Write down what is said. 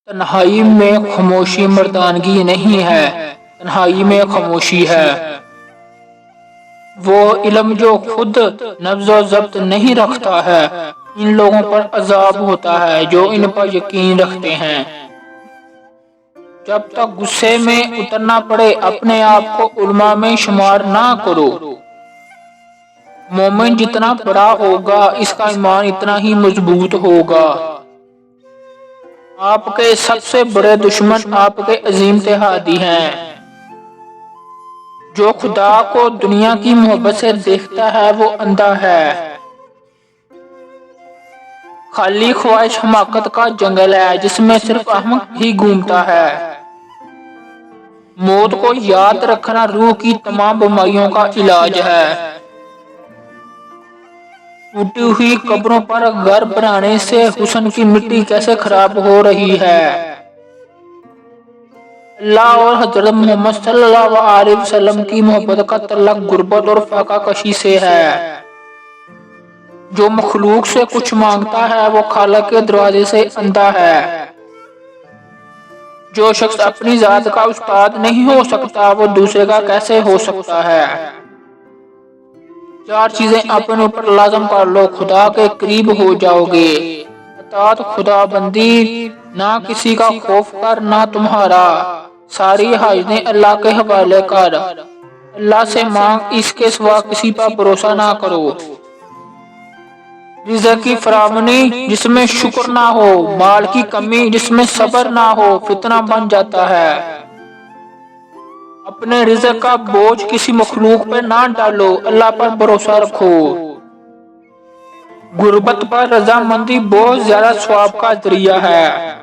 تنہائی میں خاموشی مردانگی نہیں ہے، تنہائی میں خاموشی ہے۔ وہ علم جو خود نبض و ضبط نہیں رکھتا ہے، ان لوگوں پر عذاب ہوتا ہے جو ان پر یقین رکھتے ہیں۔ جب تک غصے میں اترنا پڑے اپنے آپ کو علماء میں شمار نہ کرو۔ مومن جتنا بڑا ہوگا اس کا ایمان اتنا ہی مضبوط ہوگا۔ آپ کے سب سے بڑے دشمن آپ کے عظیم اتحادی ہیں۔ جو خدا کو دنیا کی محبت سے دیکھتا ہے وہ اندھا ہے۔ خالی خواہش حماقت کا جنگل ہے جس میں صرف احمق ہی گھومتا ہے۔ موت کو یاد رکھنا روح کی تمام بیماریوں کا علاج ہے۔ ٹوٹی ہوئی قبروں پر گھر بنانے سے حسن کی مٹی کیسے خراب ہو رہی ہے۔ اللہ اور حضرت محمد صلی اللہ علیہ وسلم کی محبت کا تعلق غربت اور فاقہ کشی سے ہے۔ جو مخلوق سے کچھ مانگتا ہے وہ خالق کے دروازے سے اندھا ہے۔ جو شخص اپنی ذات کا استاد نہیں ہو سکتا وہ دوسرے کا کیسے ہو سکتا ہے۔ چار چیزیں اپنے اوپر لازم کر لو، خدا کے قریب ہو جاؤ گے۔ اطاعت، خدا بندی، نہ کسی کا خوف کر نہ تمہارا، ساری حاجتیں اللہ کے حوالے کر، اللہ سے مانگ، اس کے سوا کسی پر بھروسہ نہ کرو۔ رزق کی فراوانی جس میں شکر نہ ہو، مال کی کمی جس میں صبر نہ ہو، فتنہ بن جاتا ہے۔ اپنے رزق کا بوجھ کسی مخلوق پر نہ ڈالو، اللہ پر بھروسہ رکھو۔ غربت پر رضامندی بہت زیادہ ثواب کا ذریعہ ہے۔